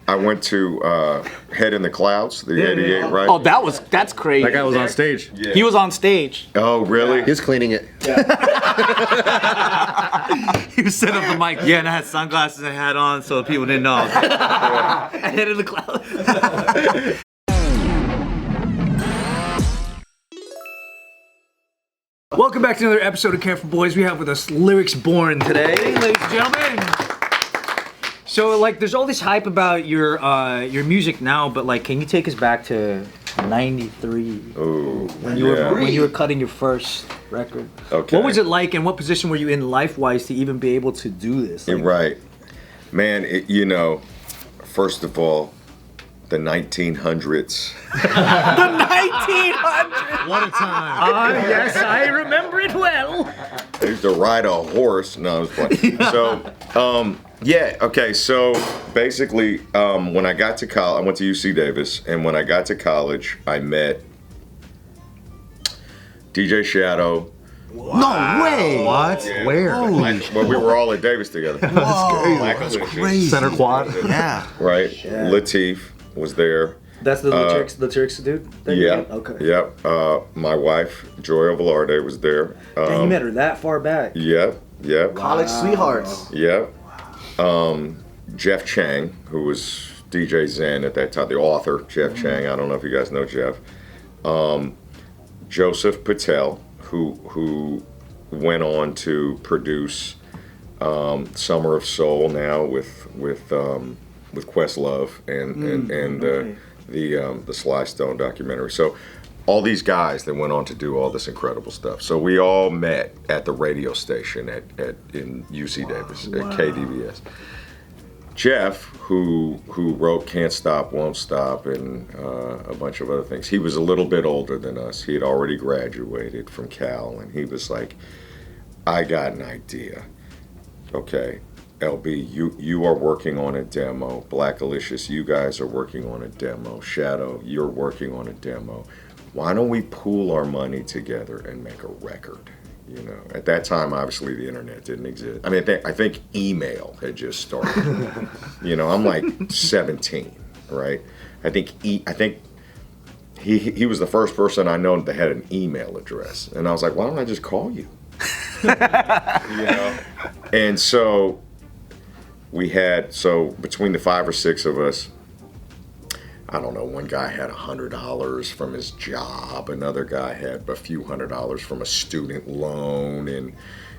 I went to Head in the Clouds, the '88, right? Oh, that's crazy. That guy was on stage. Yeah. He was on stage. Oh, really? He was cleaning it. He was setting up the mic. Yeah, and I had sunglasses and a hat on so people didn't know. Head in the clouds. Welcome back to another episode of Careful Boys. We have with us Lyrics Born today, ladies and gentlemen. So, like, there's all this hype about your music now, but like, can you take us back to '93 when you were cutting your first record? Okay. What was it like, and what position were you in life-wise to even be able to do this? Like, Right, man. You know, first of all, the 1900s. The 1900s. What a time. Yes, I remember it well. I used to ride a horse. No, I was playing. So, yeah, okay. So basically, when I got to college, I went to UC Davis, and when I got to college, I met DJ Shadow. No way. What? Yeah. Where? Well, we were all at Davis together. Whoa, that's crazy. Center Quad. Yeah. Right. Lateef was there. That's the lyrics dude? Yeah. Okay. Yep. My wife, Joy Velarde, was there. And you met her that far back. Yep. Yep. College sweethearts. Yep. Jeff Chang, who was DJ Zen at that time, the author, Jeff Chang. I don't know if you guys know Jeff. Joseph Patel, who went on to produce Summer of Soul now with Questlove and the Sly Stone documentary. So all these guys that went on to do all this incredible stuff. So we all met at the radio station in UC Davis at KDVS. Jeff, who wrote Can't Stop, Won't Stop, and a bunch of other things, he was a little bit older than us. He had already graduated from Cal, and he was like, I got an idea. Okay, LB, you are working on a demo. Black Alicious, you guys are working on a demo. Shadow, you're working on a demo. Why don't we pool our money together and make a record? You know, at that time, obviously the internet didn't exist. I mean, I think email had just started. You know, I'm like 17, right? I think he was the first person I know that had an email address, and I was like, why don't I just call you? You know, and so between the 5 or 6 of us, I don't know, one guy had $100 from his job, another guy had a few $100s from a student loan, and,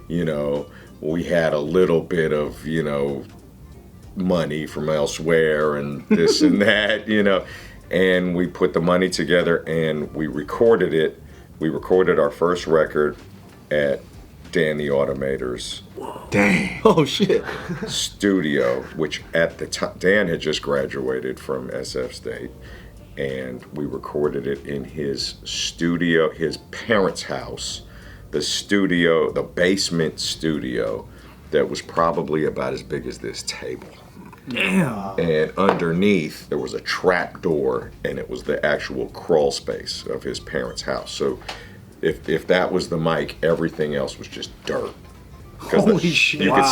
you know, we had a little bit of, you know, money from elsewhere and this and that, you know, and we put the money together and we recorded it. We recorded our first record at Dan the Automator's studio, which at the time, Dan had just graduated from SF State, and we recorded it in his studio, his parents' house, the basement studio that was probably about as big as this table. Damn. And underneath there was a trap door, and it was the actual crawl space of his parents' house. So if that was the mic, everything else was just dirt. Holy shit! You could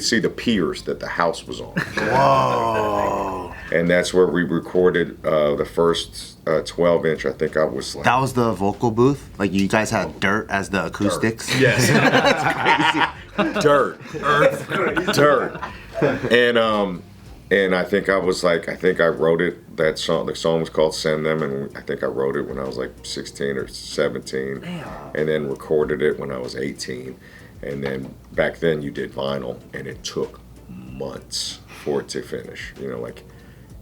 see the piers that the house was on. Whoa. And that's where we recorded the first 12-inch. I think I was like. That was the vocal booth? Like you guys had dirt as the acoustics? Dirt. Yes. That's crazy. Dirt. Earth. Dirt. And I think I wrote it. That song, the song was called "Send Them," and I think I wrote it when I was like 16 or 17, and then recorded it when I was 18. And then back then you did vinyl, and it took months for it to finish. You know, like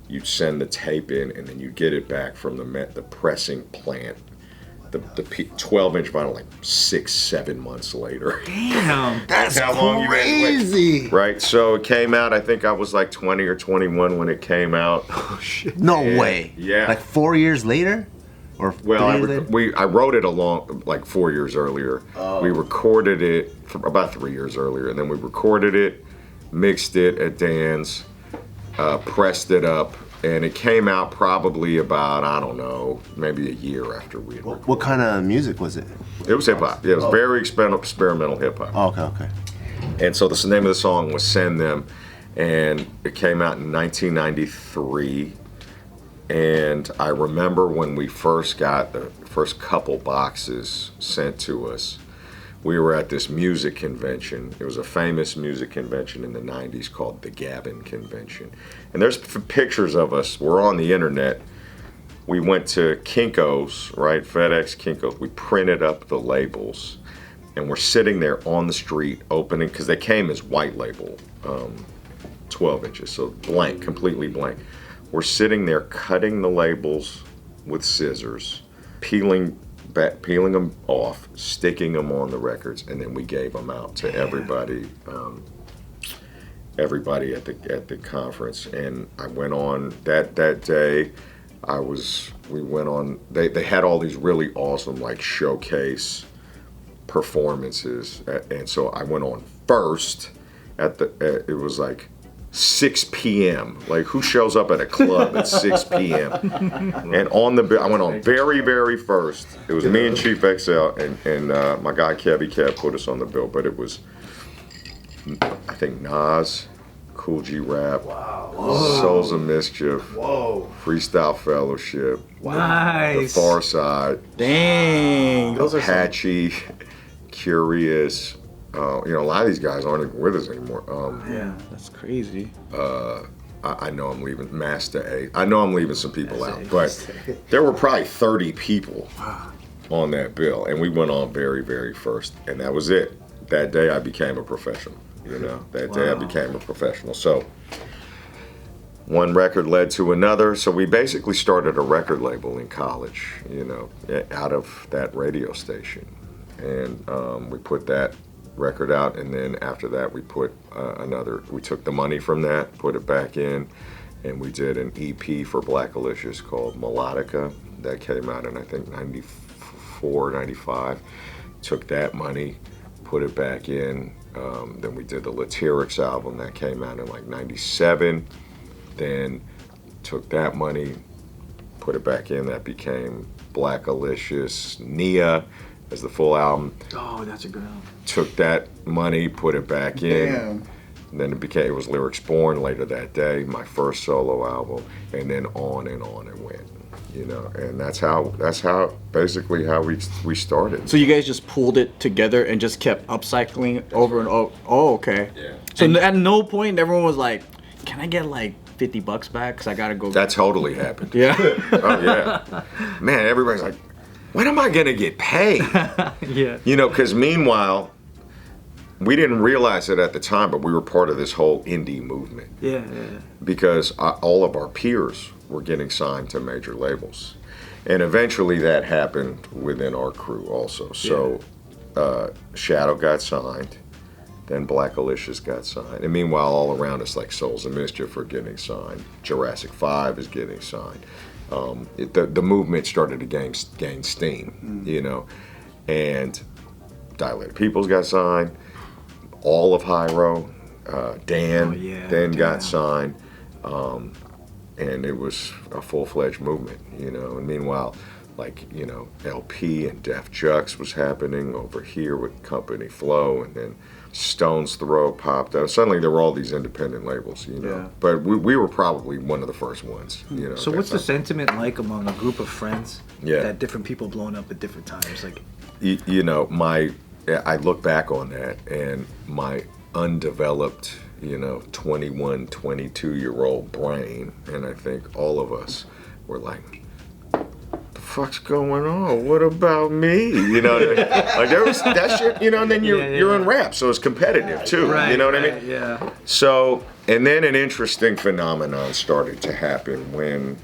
you'd send the tape in, and then you'd get it back from the pressing plant. The 12-inch vinyl like 6-7 months later. Damn, That's how long you had to wait. crazy. Right, so it came out, I think I was like 20 or 21 when it came out. oh shit! No way. Yeah. Like 4 years later? Or 3 years later? I wrote it like 4 years earlier. We recorded it about 3 years earlier, and then we recorded it, mixed it at Dan's, pressed it up, and it came out probably about, I don't know, maybe a year after we had recorded. What kind of music was it? It was hip hop. Yeah, it was very experimental hip hop. Oh, okay. And so the name of the song was "Send Them," and it came out in 1993. And I remember when we first got the first couple boxes sent to us, we were at this music convention. It was a famous music convention in the 90s called the Gavin Convention. And there's pictures of us. We're on the internet. We went to Kinko's, right? FedEx Kinko's. We printed up the labels. And we're sitting there on the street opening, because they came as white label, 12 inches. So blank, completely blank. We're sitting there cutting the labels with scissors, peeling them off, sticking them on the records, and then we gave them out to everybody at the conference. And I went on that day. We went on. They had all these really awesome like showcase performances, and so I went on first. It was like 6 p.m. Like, who shows up at a club at 6 p.m.? And I went on very, very first. It was me and Chief XL, and my guy Kevy Kev put us on the bill. But it was, I think, Nas, Cool G Rap, Souls of Mischief, Freestyle Fellowship, Nice. The Far Side, Dang. Apache, Curious. A lot of these guys aren't even with us anymore. That's crazy. I know I'm leaving Master A. I know I'm leaving some people out, but there were probably 30 people on that bill, and we went on very, very first, and that was it. That day I became a professional. That day I became a professional. So one record led to another. So we basically started a record label in college, out of that radio station, and we put that record out, and then after that we put we took the money from that, put it back in, and we did an EP for Black Alicious called Melodica that came out in I think 94, 95. Took that money, put it back in, then we did the Latyrix album that came out in like 97, then took that money, put it back in, that became Black Alicious, Nia as the full album. Oh, that's a good album. Took that money, put it back in. Damn. And then it was Lyrics Born later that day, my first solo album, and then on it went. And that's basically how we started. So you guys just pulled it together and just kept upcycling over and over. Oh, okay. Yeah. So at no point everyone was like, "Can I get like $50 back? Cause I gotta go." That totally happened. Yeah. Oh yeah. Man, everybody's like, when am I gonna get paid? Yeah. Because meanwhile, we didn't realize it at the time, but we were part of this whole indie movement. Yeah. Because all of our peers were getting signed to major labels. And eventually that happened within our crew also. So Shadow got signed, then Black Alicious got signed. And meanwhile, all around us, like Souls of Mischief are getting signed. Jurassic 5 is getting signed. The movement started to gain steam, and Dilated Peoples got signed. All of Hyro, Dan got signed, and it was a full-fledged movement, And meanwhile, LP and Def Jux was happening over here with Company Flow, and then Stone's Throw popped up. Suddenly there were all these independent labels, Yeah. But we were probably one of the first ones, So what's the sentiment like among a group of friends? Yeah. That different people blowing up at different times, like. I look back on that, and my undeveloped, 21, 22-year-old brain, and I think all of us were like, the fuck's going on? What about me? What I mean? Like there was that shit, and then you're in rap, so it's competitive too. Right, You know what I mean? Yeah. So, and then an interesting phenomenon started to happen when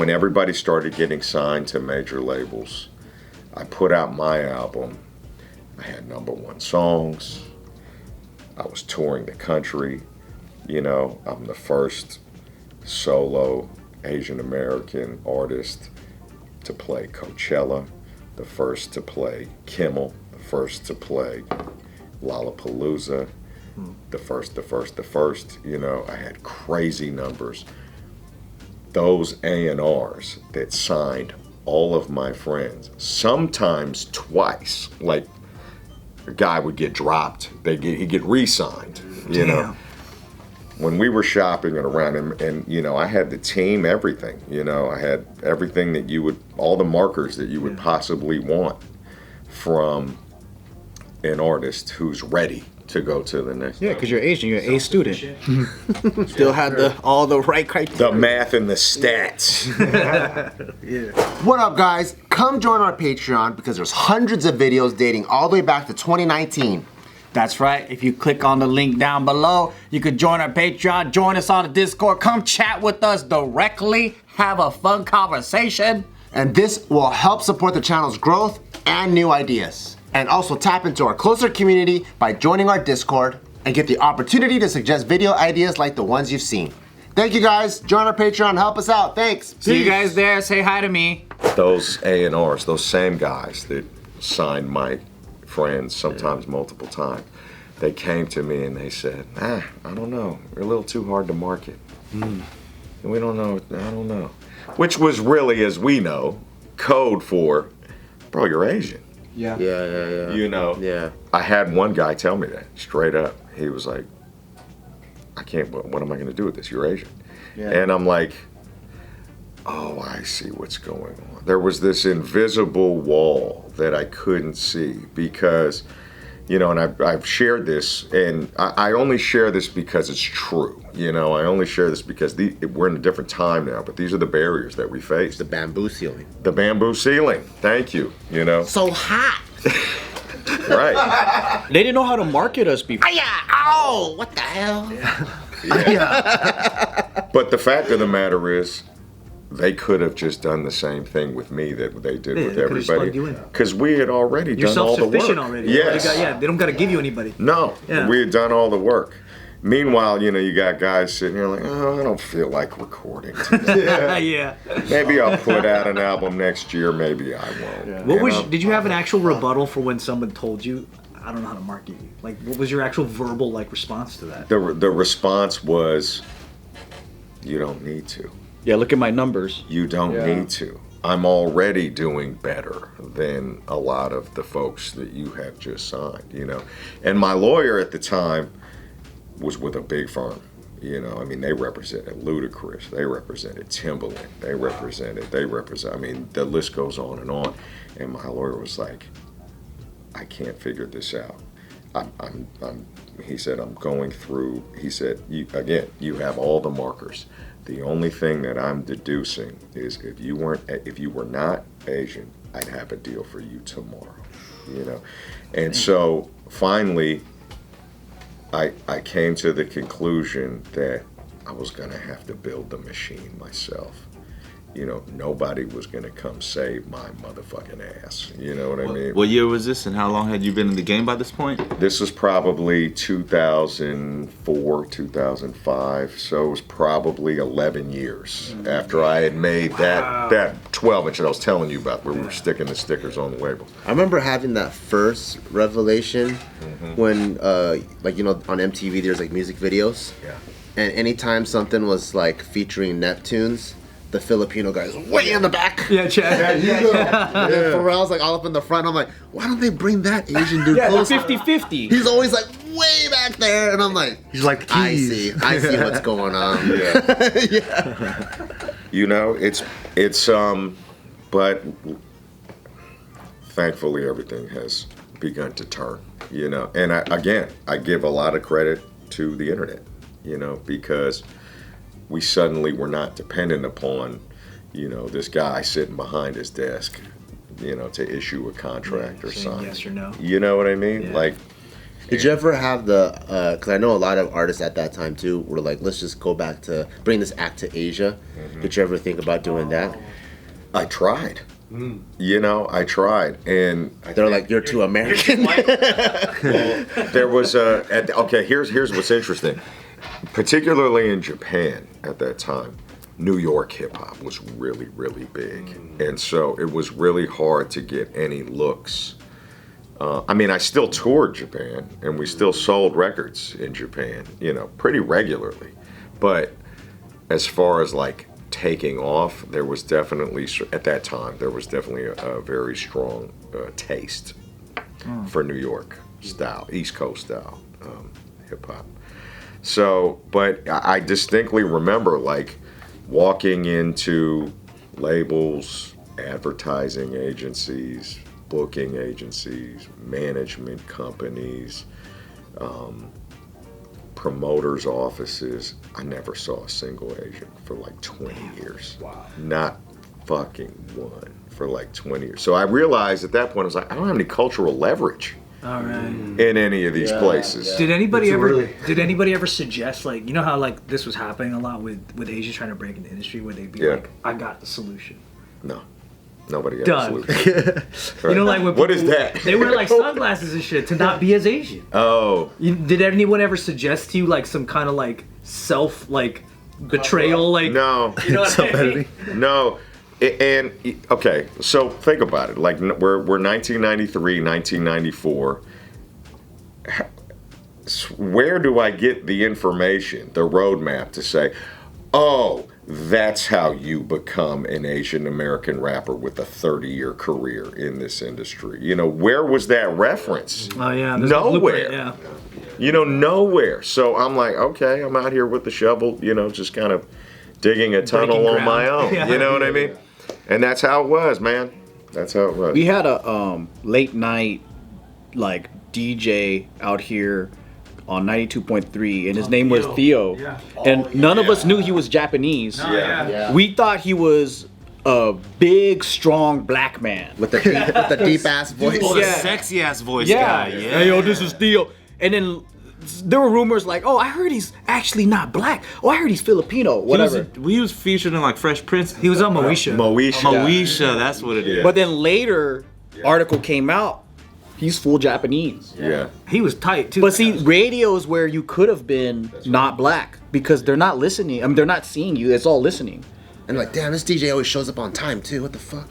everybody started getting signed to major labels. I put out my album. I had #1 songs. I was touring the country. I'm the first solo Asian American artist to play Coachella, the first to play Kimmel, the first to play Lollapalooza, the first. I had crazy numbers. Those A&Rs that signed all of my friends, sometimes twice. Like a guy would get dropped, he'd get re-signed, you know. When we were shopping at around, and you know, I had the team, everything, you know, I had everything that you would, all the markers that you would possibly want from an artist who's ready to go to the next Yeah, level. because you're Asian, you're an A student. Still had all the right criteria. The math and the stats. What up, guys? Come join our Patreon because there's hundreds of videos dating all the way back to 2019. That's right. If you click on the link down below, you could join our Patreon, join us on the Discord, come chat with us directly, have a fun conversation. And this will help support the channel's growth and new ideas. And also tap into our closer community by joining our Discord and get the opportunity to suggest video ideas like the ones you've seen. Thank you guys. Join our Patreon, help us out. Thanks. See you Peace. guys there. Say hi to me. Those A&Rs, those same guys that signed my friends sometimes multiple times, they came to me and they said, I don't know, we're a little too hard to market. And we don't know, I don't know. Which was really, as we know, code for, bro, you're Asian. Yeah. You know? Yeah. I had one guy tell me that, straight up. He was like, I can't, what am I gonna do with this? You're Asian. Yeah. And I'm like, oh, I see what's going on. There was this invisible wall that I couldn't see because, you know, and I've shared this, and I only share this because it's true. You know, I only share this because we're in a different time now, but these are the barriers that we face. The bamboo ceiling. The bamboo ceiling. Thank you. You know, So hot. right. They didn't know how to market us before. Oh, what the hell? But the fact of the matter is, they could have just done the same thing with me that they did with they could've just plugged you everybody. in. Because we had already You're done all the work. self-sufficient already. Yes. They don't got to give you anybody. No, Yeah. we had done all the work. Meanwhile, you know, you got guys sitting here like, oh, I don't feel like recording today. Yeah. Maybe I'll put out an album next year. Maybe I won't. What You was? know? Did you have an actual rebuttal for when someone told you, I don't know how to market you? Like, what was your actual verbal response to that? The response was, you don't need to. Yeah, look at my numbers. You don't need to. I'm already doing better than a lot of the folks that you have just signed, you know. And my lawyer at the time was with a big firm. You know, I mean, they represented Ludacris, they represented Timbaland, they represent, I mean, the list goes on. And my lawyer was like, I can't figure this out. He said, I'm going through, he said, you have all the markers. The only thing that I'm deducing is if you were not Asian, I'd have a deal for you tomorrow, you know? And so finally, I came to the conclusion that I was gonna have to build the machine myself. You know, nobody was gonna come save my motherfucking ass. You know what I mean? What year was this, and how long had you been in the game by this point? This was probably 2004, 2005. So it was probably 11 years after I had made that 12-inch that I was telling you about, where we were sticking the stickers on the label. I remember having that first revelation when, like, you know, on MTV there's like music videos. Yeah. And anytime something was like featuring Neptunes, the Filipino guy's way in the back. Yeah, Chad. And Pharrell's like all up in the front. I'm like, why don't they bring that Asian dude Yeah, close? 50-50. He's always like way back there, and I'm like, He's like the I keys. see what's going on. Yeah. You know, it's but thankfully everything has begun to turn, you know. And I give a lot of credit to the internet, you know, because we suddenly were not dependent upon, you know, this guy sitting behind his desk, you know, to issue a contract or saying something. yes or no. You know what I mean? Yeah. Like, Did you ever have the, because I know a lot of artists at that time too were like, let's just go back to, bring this act to Asia. Did you ever think about doing that? I tried. You know, I tried. And They're like, you're too American. there was okay, here's what's interesting. Particularly in Japan at that time, New York hip hop was really, really big. And so it was really hard to get any looks. I mean, I still toured Japan and we still sold records in Japan, you know, pretty regularly. But as far as like taking off, there was definitely, at that time, there was definitely a very strong taste for New York style, East Coast style hip hop. So, but I distinctly remember like walking into labels, advertising agencies, booking agencies, management companies, promoters' offices. I never saw a single Asian for like 20 years. Wow. Not fucking one for like 20 years. So I realized at that point, I was like, I don't have any cultural leverage. All right. In any of these places. Did anybody ever suggest, like, you know how like this was happening a lot with Asians trying to break into the industry, where they'd be like, I got the solution. No. Nobody got Done. a solution. You know, like when What is people- that? They wear like sunglasses and shit to not be as Asian. Oh. Did anyone ever suggest to you like some kind of like self like betrayal, like No. you know what I mean? No. And okay, so think about it. Like we're 1993, 1994. Where do I get the information, the roadmap to say, oh, that's how you become an Asian American rapper with a 30-year career in this industry? You know, where was that reference? Oh yeah, there's no Nowhere. blueprint, yeah. You know, nowhere. So I'm like, okay, I'm out here with the shovel, you know, just kind of digging a tunnel Breaking on my ground. own. Yeah. You know what I mean? And that's how it was, man. That's how it was. We had a late night like DJ out here on 92.3, and his name was Theo. Yeah. And none of us knew he was Japanese. Yeah. We thought he was a big, strong black man. With the deep ass voice. Oh, the Yeah. sexy ass voice Yeah. guy. Yeah. Hey, yo, this is Theo. And then there were rumors like, oh, I heard he's actually not black. Oh, I heard he's Filipino. Whatever. We was featured in like Fresh Prince. He was on Moesha. Moesha. Moesha, that's what it is. But then later, article came out. He's full Japanese. Yeah. He was tight too. But see, radio's where you could have been not black because they're not listening. I mean, they're not seeing you. It's all listening. And like, damn, this DJ always shows up on time too. What the fuck?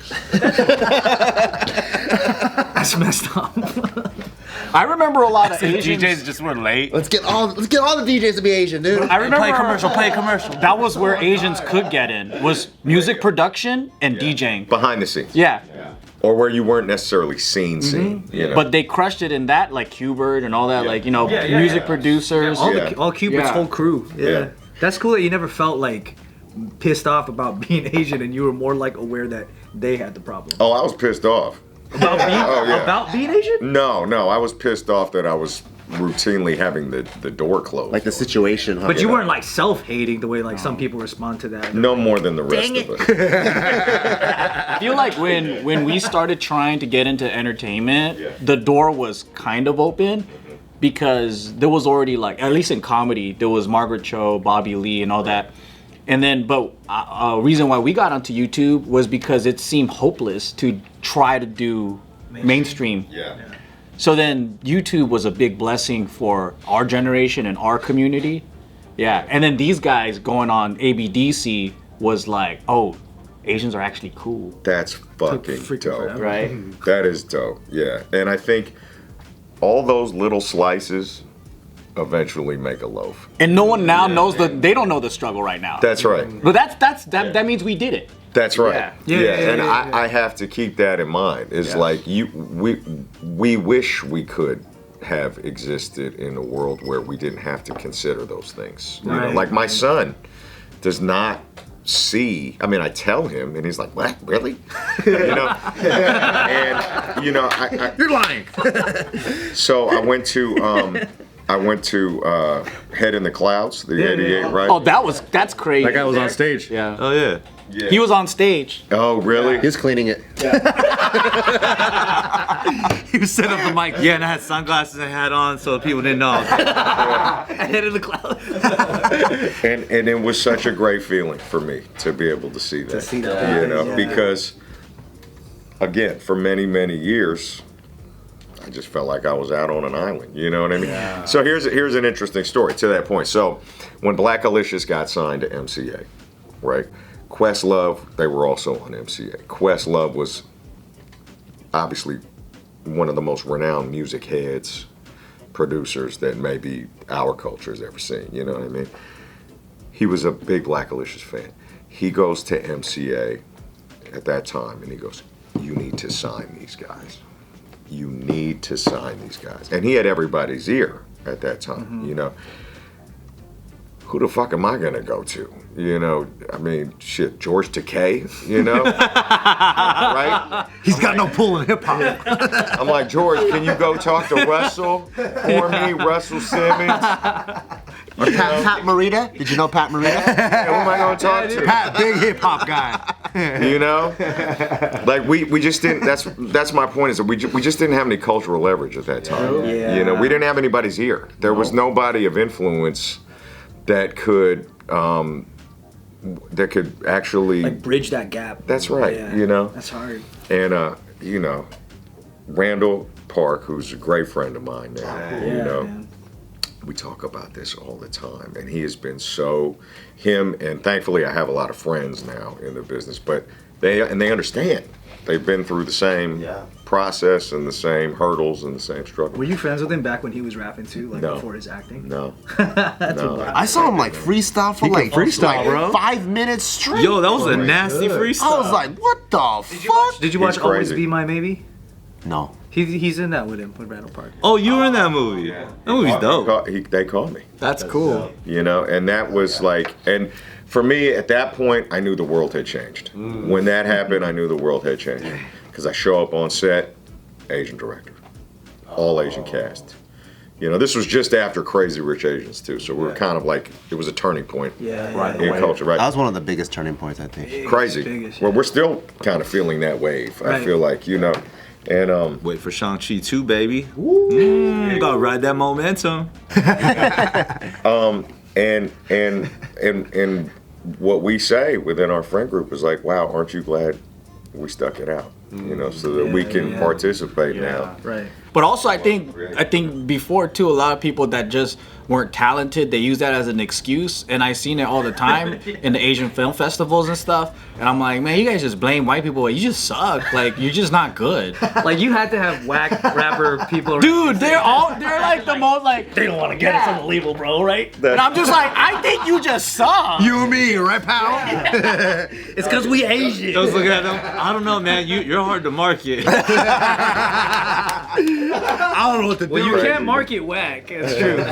that's messed up. I remember a lot of Asians. DJs just were late. Let's get all the DJs to be Asian, dude. I remember Play commercial. That was where Asians could get in. Was music production and DJing. Behind the scenes. Yeah. Or where you weren't necessarily seen. You know? But they crushed it in that, like Hubert and all that, like, you know, music producers. All Cupid's Yeah. whole crew. Yeah. Yeah. That's cool that you never felt like pissed off about being Asian, and you were more like aware that they had the problem. Oh, I was pissed off. About being, yeah. about being Asian? No, I was pissed off that I was routinely having the door closed. Like the situation, huh? But you weren't like self-hating the way like some people respond to that. No more than the rest of us. I feel like when we started trying to get into entertainment, the door was kind of open because there was already like, at least in comedy, there was Margaret Cho, Bobby Lee, and all that. And then, but a reason why we got onto YouTube was because it seemed hopeless to try to do mainstream. Yeah. So then YouTube was a big blessing for our generation and our community. Yeah. And then these guys going on ABDC was like, oh, Asians are actually cool. That's fucking freaking dope. forever. Right? That is dope. Yeah. And I think all those little slices eventually make a loaf. And no one now knows they don't know the struggle right now. That's right. But that means we did it. That's right. Yeah. And I have to keep that in mind. It's like we wish we could have existed in a world where we didn't have to consider those things. You know, Right. like my son does not see. I mean, I tell him, and he's like, "What? Really?" You know. And you know, You're lying. so I went to Head in the Clouds, the '88, right? Oh, that's crazy. That guy was on stage. Yeah. Oh yeah. He was on stage. Oh, really? He was cleaning it. He was setting up the mic. Yeah, and I had sunglasses and hat on so people didn't know. Head in the clouds. And it was such a great feeling for me to be able to see that. You know, because again, for many, many years, I just felt like I was out on an island. You know what I mean? Yeah. So here's an interesting story to that point. So when Black Alicious got signed to MCA, right? Questlove, they were also on MCA. Questlove was obviously one of the most renowned music heads, producers that maybe our culture has ever seen. You know what I mean? He was a big Black Alicious fan. He goes to MCA at that time and he goes, "You need to sign these guys. You need to sign these guys." And he had everybody's ear at that time, you know. who the fuck am I gonna go to? You know, I mean, shit, George Takei, you know, right? He's got no pull in hip hop. I'm like, George, can you go talk to Russell for me, Russell Simmons? Or Pat Morita? Did you know Pat Morita? Yeah, who am I gonna talk to? Pat, big hip hop guy. You know, like we just didn't. That's my point. Is that we just didn't have any cultural leverage at that time. Yeah. You know, we didn't have anybody's ear. There was nobody of influence that could actually Like bridge that gap. That's right. Yeah. You know, That's hard. and you know, Randall Park, who's a great friend of mine now. You know. man. We talk about this all the time, and he has been him, and thankfully I have a lot of friends now in the business, but they understand. They've been through the same process and the same hurdles and the same struggle. Were you friends with him back when he was rapping too, like No. before his acting? No. That's No. wild. I saw him like freestyle for like, freestyle, bro. 5 minutes straight. Yo, that was a nasty freestyle. I was like, what the fuck? Did you watch He's Always crazy. Be My Maybe? No. He's in that with him, with Randall Park. Oh, you were in that movie. That movie's dope. They called me, That's cool. you know, and that was like, and for me at that point, I knew the world had changed. When that happened, I knew the world had changed. Because I show up on set, Asian director, all Asian cast. You know, this was just after Crazy Rich Asians too, so we were kind of like, it was a turning point in culture, right? That was one of the biggest turning points, I think. Crazy. biggest, Well, we're still kind of feeling that wave. I Right. feel like, you know, and Wait for Shang-Chi 2, baby. Gotta ride that momentum. and what we say within our friend group is like, wow, aren't you glad we stuck it out? You know, so that we can participate now. Right. But also, I think before too, a lot of people that just weren't talented, they use that as an excuse, and I seen it all the time in the Asian film festivals and stuff. And I'm like, man, you guys just blame white people. You just suck. Like, you're just not good. Like you had to have whack rapper people. Dude, they're like the most like. They don't want to get it. It's unbelievable, bro. Right? And I'm just like, I think you just suck. You and me, right, pal? It's because we Asian. I was looking at them. I don't know, man. You're hard to market. I don't know what to do. Well, you Crazy. can't market whack. It's true.